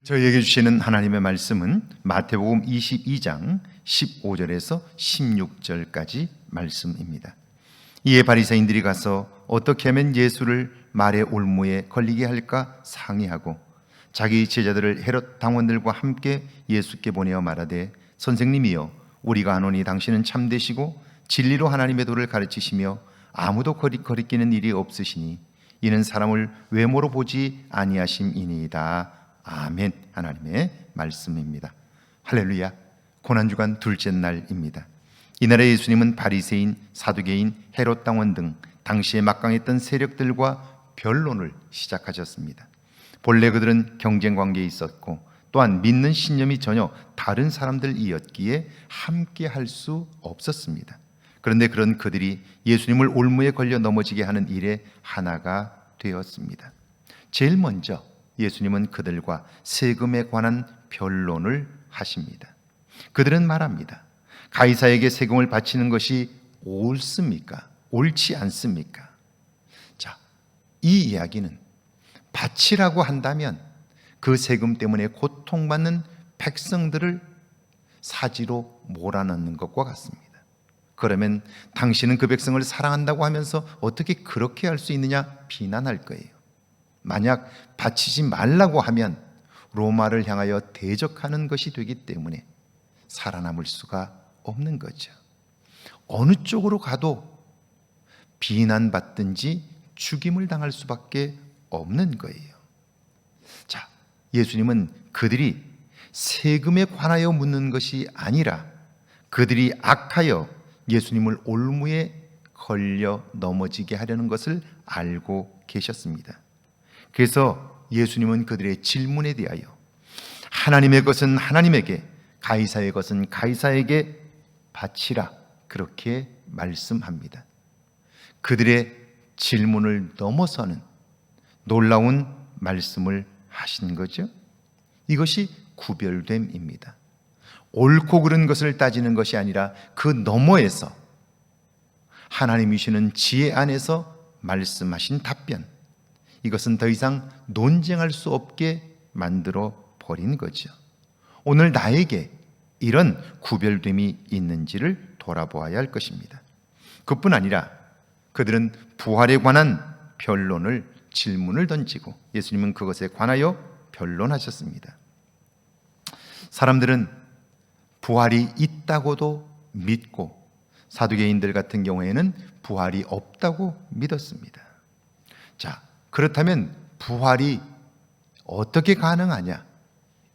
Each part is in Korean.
저희에게 주시는 하나님의 말씀은 마태복음 22장 15절에서 16절까지 말씀입니다. 이에 바리새인들이 가서 어떻게 하면 예수를 말의 올무에 걸리게 할까 상의하고 자기 제자들을 헤롯 당원들과 함께 예수께 보내어 말하되, 선생님이여, 우리가 아노니 당신은 참되시고 진리로 하나님의 도를 가르치시며 아무도 거리끼는 일이 없으시니 이는 사람을 외모로 보지 아니하심이니이다. 아멘. 하나님의 말씀입니다. 할렐루야. 고난주간 둘째 날입니다. 이날에 예수님은 바리새인, 사두개인, 헤롯 당원 등 당시에 막강했던 세력들과 변론을 시작하셨습니다. 본래 그들은 경쟁 관계에 있었고 또한 믿는 신념이 전혀 다른 사람들이었기에 함께 할 수 없었습니다. 그런데 그런 그들이 예수님을 올무에 걸려 넘어지게 하는 일의 하나가 되었습니다. 제일 먼저 예수님은 그들과 세금에 관한 변론을 하십니다. 그들은 말합니다. 가이사에게 세금을 바치는 것이 옳습니까? 옳지 않습니까? 자, 이 이야기는 바치라고 한다면 그 세금 때문에 고통받는 백성들을 사지로 몰아넣는 것과 같습니다. 그러면 당신은 그 백성을 사랑한다고 하면서 어떻게 그렇게 할 수 있느냐 비난할 거예요. 만약 바치지 말라고 하면 로마를 향하여 대적하는 것이 되기 때문에 살아남을 수가 없는 거죠. 어느 쪽으로 가도 비난받든지 죽임을 당할 수밖에 없는 거예요. 자, 예수님은 그들이 세금에 관하여 묻는 것이 아니라 그들이 악하여 예수님을 올무에 걸려 넘어지게 하려는 것을 알고 계셨습니다. 그래서 예수님은 그들의 질문에 대하여 하나님의 것은 하나님에게, 가이사의 것은 가이사에게 바치라, 그렇게 말씀합니다. 그들의 질문을 넘어서는 놀라운 말씀을 하신 거죠. 이것이 구별됨입니다. 옳고 그른 것을 따지는 것이 아니라 그 너머에서 하나님이 주시는 지혜 안에서 말씀하신 답변, 이것은 더 이상 논쟁할 수 없게 만들어 버린 거죠. 오늘 나에게 이런 구별됨이 있는지를 돌아보아야 할 것입니다. 그뿐 아니라 그들은 부활에 관한 변론을, 질문을 던지고 예수님은 그것에 관하여 변론하셨습니다. 사람들은 부활이 있다고도 믿고 사두개인들 같은 경우에는 부활이 없다고 믿었습니다. 자, 그렇다면 부활이 어떻게 가능하냐?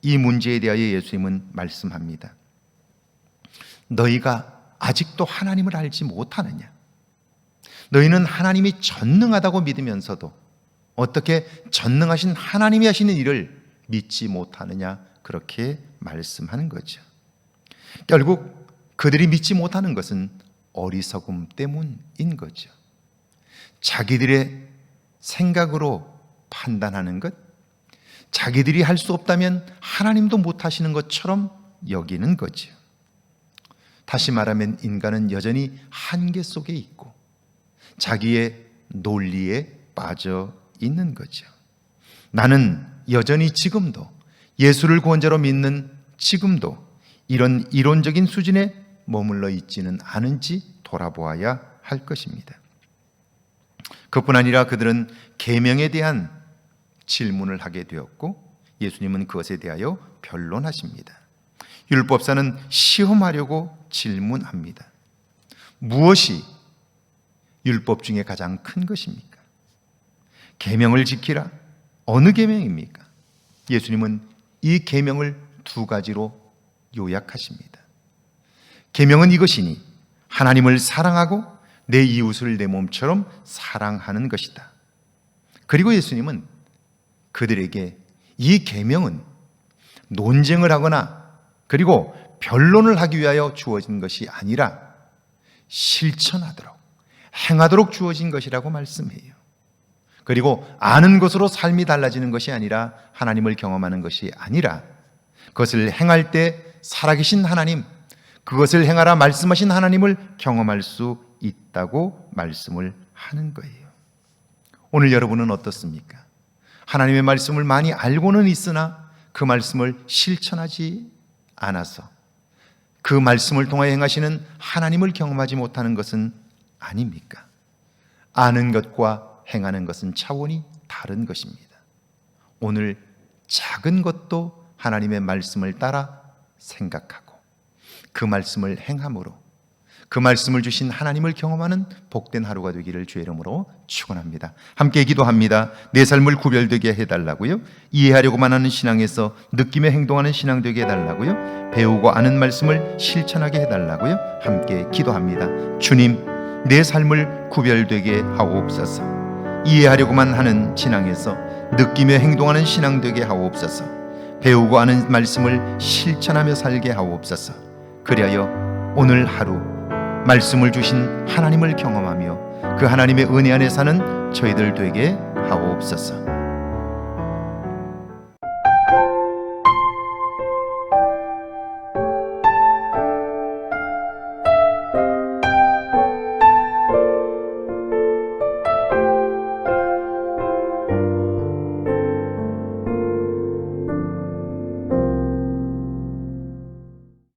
이 문제에 대하여 예수님은 말씀합니다. 너희가 아직도 하나님을 알지 못하느냐? 너희는 하나님이 전능하다고 믿으면서도 어떻게 전능하신 하나님이 하시는 일을 믿지 못하느냐? 그렇게 말씀하는 거죠. 결국 그들이 믿지 못하는 것은 어리석음 때문인 거죠. 자기들의 생각으로 판단하는 것, 자기들이 할 수 없다면 하나님도 못하시는 것처럼 여기는 거죠. 다시 말하면 인간은 여전히 한계 속에 있고 자기의 논리에 빠져 있는 거죠. 나는 여전히 지금도 예수를 구원자로 믿는 지금도 이런 이론적인 수준에 머물러 있지는 않은지 돌아보아야 할 것입니다. 그뿐 아니라 그들은 계명에 대한 질문을 하게 되었고 예수님은 그것에 대하여 변론하십니다. 율법사는 시험하려고 질문합니다. 무엇이 율법 중에 가장 큰 것입니까? 계명을 지키라. 어느 계명입니까? 예수님은 이 계명을 두 가지로 요약하십니다. 계명은 이것이니 하나님을 사랑하고 내 이웃을 내 몸처럼 사랑하는 것이다. 그리고 예수님은 그들에게 이 계명은 논쟁을 하거나 그리고 변론을 하기 위하여 주어진 것이 아니라 실천하도록, 행하도록 주어진 것이라고 말씀해요. 그리고 아는 것으로 삶이 달라지는 것이 아니라 하나님을 경험하는 것이 아니라 그것을 행할 때 살아계신 하나님, 그것을 행하라 말씀하신 하나님을 경험할 수 있다고 말씀을 하는 거예요. 오늘 여러분은 어떻습니까? 하나님의 말씀을 많이 알고는 있으나 그 말씀을 실천하지 않아서 그 말씀을 통하여 행하시는 하나님을 경험하지 못하는 것은 아닙니까? 아는 것과 행하는 것은 차원이 다른 것입니다. 오늘 작은 것도 하나님의 말씀을 따라 생각하고 그 말씀을 행함으로 그 말씀을 주신 하나님을 경험하는 복된 하루가 되기를 주의 이름으로 축원합니다. 함께 기도합니다. 내 삶을 구별되게 해달라고요. 이해하려고만 하는 신앙에서 느끼며 행동하는 신앙 되게 해달라고요. 배우고 아는 말씀을 실천하게 해달라고요. 함께 기도합니다. 주님, 내 삶을 구별되게 하옵소서. 이해하려고만 하는 신앙에서 느끼며 행동하는 신앙 되게 하옵소서. 배우고 아는 말씀을 실천하며 살게 하옵소서. 그리하여 오늘 하루 말씀을 주신 하나님을 경험하며 그 하나님의 은혜 안에 사는 저희들 되게 하옵소서.